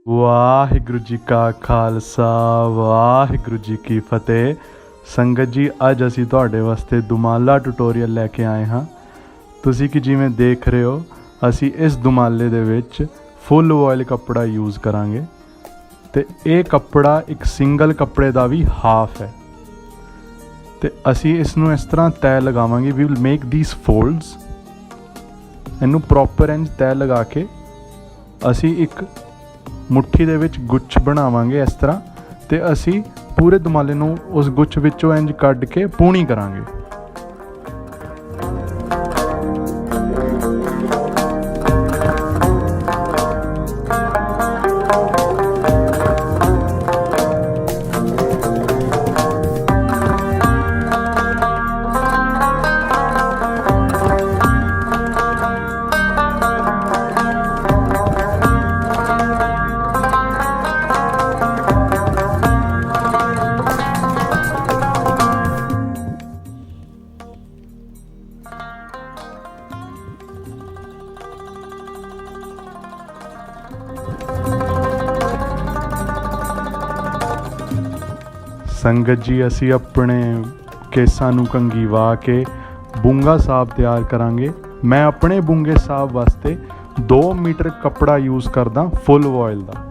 ਵਾਹਿਗੁਰੂ ਜੀ ਕਾ ਖਾਲਸਾ ਵਾਹਿਗੁਰੂ ਜੀ ਕੀ ਫਤਿਹ। ਸੰਗਤ ਜੀ, ਅੱਜ ਅਸੀਂ ਤੁਹਾਡੇ ਵਾਸਤੇ ਦੁਮਾਲਾ ਟਿਊਟੋਰੀਅਲ ਲੈ ਕੇ ਆਏ ਹਾਂ। ਤੁਸੀਂ ਕਿ ਜਿਵੇਂ ਦੇਖ ਰਹੇ ਹੋ, ਅਸੀਂ ਇਸ ਦੁਮਾਲੇ ਦੇ ਵਿੱਚ ਫੁੱਲ ਵੋਇਲ ਕੱਪੜਾ ਯੂਜ਼ ਕਰਾਂਗੇ ਤੇ ਇਹ ਕੱਪੜਾ ਇੱਕ ਸਿੰਗਲ ਕੱਪੜੇ ਦਾ ਵੀ ਹਾਫ ਹੈ ਤੇ ਅਸੀਂ ਇਸ ਨੂੰ ਇਸ ਤਰ੍ਹਾਂ ਤੈਅ ਲਗਾਵਾਂਗੇ। We will make these folds. ਇਹਨੂੰ ਪ੍ਰੋਪਰ ਇੰਜ ਤੈਅ ਲਗਾ ਕੇ ਅਸੀਂ ਇੱਕ ਮੁੱਠੀ ਦੇ ਵਿੱਚ ਗੁੱਛ ਬਣਾਵਾਂਗੇ ਇਸ ਤਰ੍ਹਾਂ, ਤੇ ਅਸੀਂ ਪੂਰੇ ਦੁਮਾਲੇ ਨੂੰ ਉਸ ਗੁੱਛ ਵਿੱਚੋਂ ਇੰਜ ਕੱਢ ਕੇ ਪੂਣੀ ਕਰਾਂਗੇ। ਸੰਗਤ ਜੀ, ਅਸੀਂ ਆਪਣੇ ਕੇਸਾਂ ਨੂੰ ਕੰਘੀ ਵਾ ਕੇ ਬੂੰਗਾ ਸਾਹਿਬ ਤਿਆਰ ਕਰਾਂਗੇ। ਮੈਂ ਆਪਣੇ ਬੂੰਗੇ ਸਾਹਿਬ ਵਾਸਤੇ 2 ਮੀਟਰ ਕੱਪੜਾ ਯੂਜ਼ ਕਰਦਾ ਫੁੱਲ ਵੋਇਲ ਦਾ।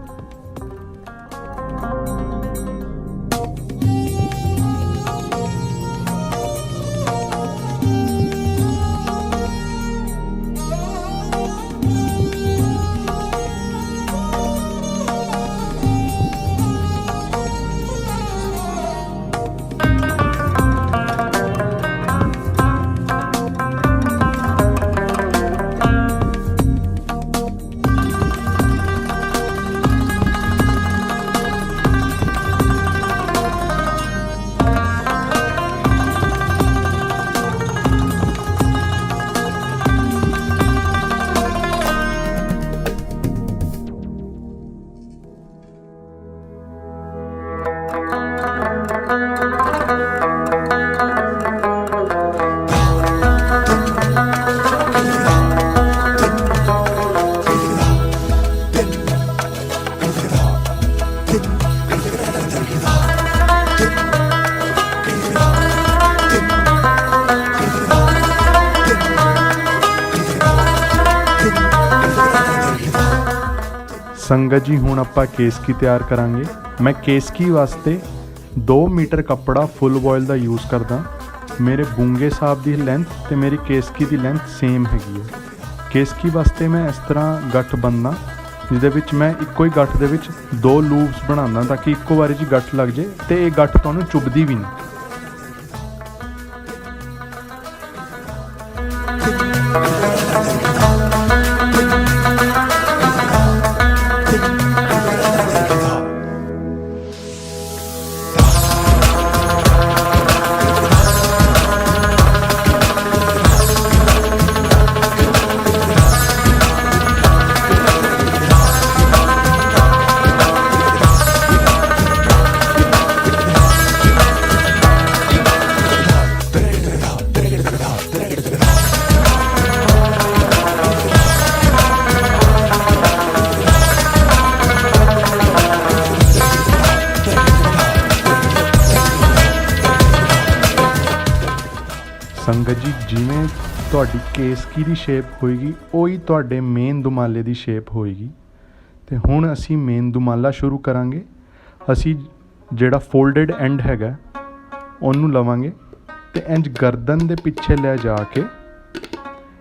ਸੰਗਤ ਜੀ, ਹੁਣ ਆਪਾਂ ਕੇਸਕੀ ਤਿਆਰ ਕਰਾਂਗੇ। ਮੈਂ ਕੇਸਕੀ ਵਾਸਤੇ 2 ਮੀਟਰ ਕੱਪੜਾ ਫੁੱਲ ਵੋਇਲ ਦਾ ਯੂਜ਼ ਕਰਦਾ। ਮੇਰੇ ਬੂੰਗੇ ਸਾਹਿਬ ਦੀ ਲੈਂਥ ਤੇ ਮੇਰੀ ਕੇਸਕੀ ਦੀ ਲੈਂਥ ਸੇਮ ਹੈਗੀ ਹੈ। ਕੇਸਕੀ ਵਾਸਤੇ ਮੈਂ ਇਸ ਤਰ੍ਹਾਂ ਗੱਠ ਬੰਨ੍ਹਦਾ, ਜਿਹਦੇ ਵਿੱਚ ਮੈਂ ਇੱਕੋ ਹੀ ਗੱਠ ਦੇ ਵਿੱਚ 2 ਲੂਪਸ ਬਣਾਉਂਦਾ ਤਾਂ ਕਿ ਇੱਕੋ ਵਾਰੀ 'ਚ ਗੱਠ ਲੱਗ ਜੇ ਤੇ ਇਹ ਗੱਠ ਤੁਹਾਨੂੰ ਚੁੱਭਦੀ ਵੀ ਨਹੀਂ। ਸੰਗਤ ਜੀ, ਜਿਵੇਂ ਤੁਹਾਡੀ ਕੇਸਕੀ ਦੀ ਸ਼ੇਪ ਹੋਏਗੀ ਉਹੀ ਤੁਹਾਡੇ ਮੇਨ ਦੁਮਾਲੇ ਦੀ ਸ਼ੇਪ ਹੋਏਗੀ। ਤੇ ਹੁਣ ਅਸੀਂ ਮੇਨ ਦੁਮਾਲਾ ਸ਼ੁਰੂ ਕਰਾਂਗੇ। ਅਸੀਂ ਜਿਹੜਾ ਫੋਲਡਡ ਐਂਡ ਹੈਗਾ ਉਹਨੂੰ ਲਵਾਂਗੇ ਤੇ ਇੰਜ ਗਰਦਨ ਦੇ ਪਿੱਛੇ ਲੈ ਜਾ ਕੇ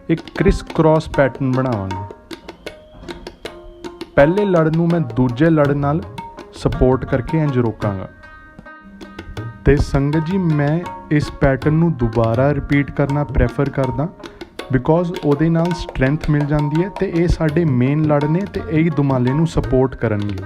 ਇੱਕ ਕ੍ਰਿਸ ਕ੍ਰੋਸ ਪੈਟਰਨ ਬਣਾਵਾਂਗੇ। ਪਹਿਲੇ ਲੜ ਨੂੰ ਮੈਂ ਦੂਜੇ ਲੜ ਨਾਲ ਸਪੋਰਟ ਕਰਕੇ ਇੰਜ ਰੋਕਾਂਗਾ। ਤੇ ਸੰਗਤ ਜੀ, ਮੈਂ ਇਸ ਪੈਟਰਨ ਨੂੰ ਦੁਬਾਰਾ ਰਿਪੀਟ ਕਰਨਾ ਪ੍ਰੈਫਰ ਕਰਦਾ ਬਿਕੋਜ਼ ਉਹਦੇ ਨਾਲ ਸਟਰੈਂਥ ਮਿਲ ਜਾਂਦੀ ਹੈ ਤੇ ਇਹ ਸਾਡੇ ਮੇਨ ਲੜ ਨੇ ਤੇ ਇਹੀ ਦੁਮਾਲੇ ਨੂੰ ਸਪੋਰਟ ਕਰਨਗੇ।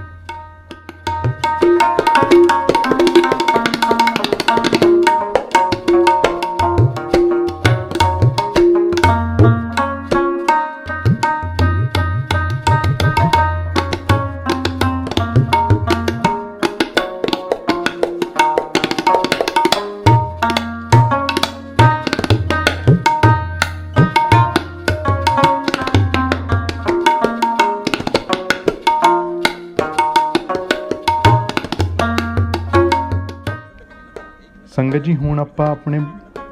संगत जी हुण आपां अपने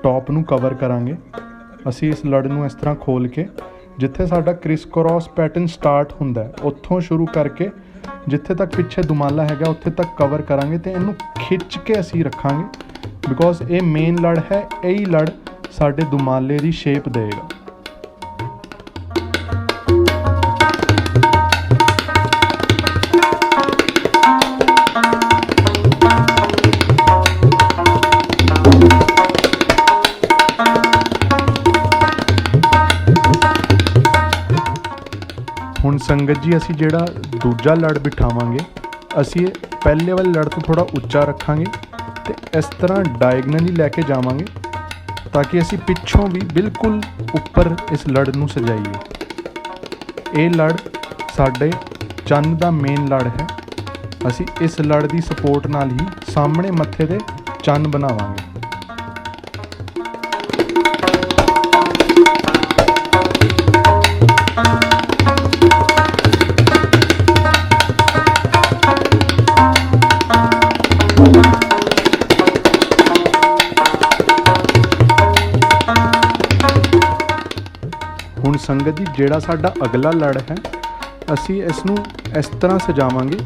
टॉप नूं कवर करांगे। असीं इस लड़ नूं इस तरह खोल के जिथे साडा क्रिस क्रॉस पैटर्न स्टार्ट हुंदा है उत्थों शुरू करके जिथे तक पिछे दुमाला हैगा उत्थे तक कवर करांगे ते इहनूं खिच के असीं रखांगे बिकॉज ये मेन लड़ है। यही लड़ साडे दुमाले दी शेप देगा। हुण संगत जी असी जिहड़ा दूजा लड़ बिठावांगे असी पहले वाले लड़ तो थोड़ा उच्चा रखांगे तो इस तरह डायगनली लैके जावांगे ताकि असी पिछों भी बिल्कुल उपर इस लड़ नूं सजाइए। ये लड़ साडे चंद दा मेन लड़ है। असी इस लड़ दी सपोर्ट नाल ही सामने मत्थे दे चंन बनावांगे। हुण संगत जी जिहड़ा साडा अगला लड़ है असी इसनूं इस तरह सजावांगे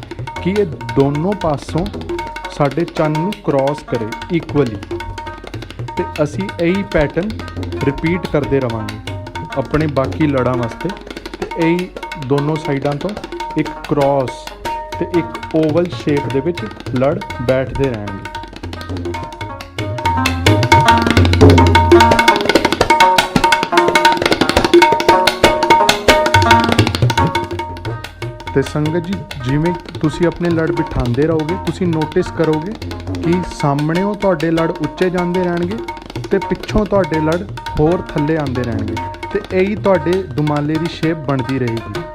कि ये दोनों पासों साडे चंन नूं क्रॉस करे इक्वली ते असी यही पैटर्न रिपीट करते रहांगे अपने बाकी लड़ां वास्ते। ते यही दोनों साइडां तो एक क्रॉस ते एक ओवल शेप दे विच लड़ बैठते रहेंगे। तो संगत जी जिमें तुसी अपने लड़ बिठाते रहोगे तुसी नोटिस करोगे कि सामनेों तुहाडे लड़ उच्चे जाते रहणगे ते पिछों तुहाडे लड़ होर थल्ले आते रहणगे ते यही तुहाडे दुमाले की शेप बनती रहेगी।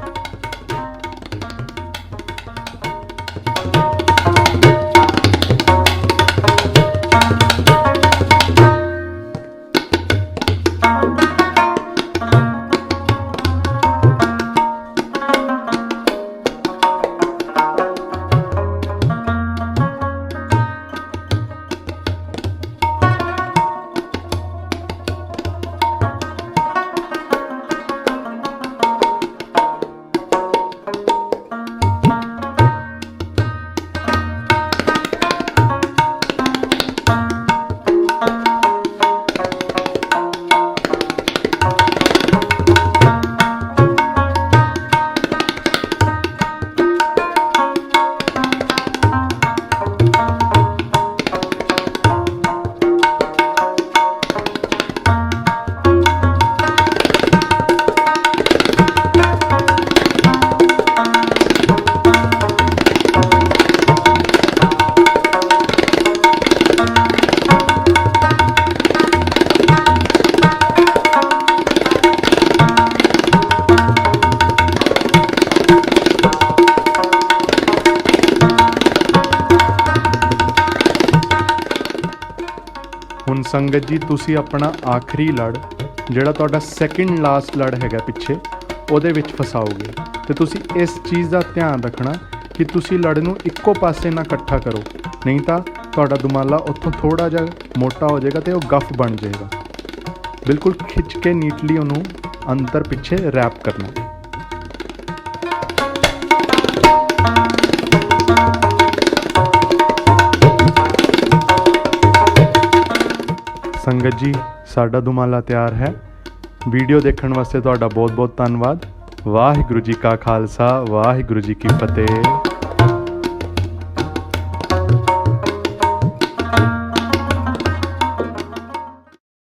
हुण संगत जी तुसी अपना आखिरी लड़ जिहड़ा तुहाडा सैकेंड लास्ट लड़ हैगा पिछे उहदे विच फसाओगे तो तुसी इस चीज़ का ध्यान रखना कि तुसी लड़ नूं इक्को पासे ना इकट्ठा करो नहीं तो तुहाडा दुमाला उत्थों थोड़ा जिहा मोटा हो जाएगा तो वह गफ बन जाएगा। बिल्कुल खिंच के नीटली उन्होंने अंदर पिछे रैप करना। संगत जी साडा दुमाला तैयार है। वीडियो देखने वास्ते तुहाडा बहुत बहुत धन्यवाद। वाहिगुरू जी का खालसा वाहिगुरू जी की फतेह।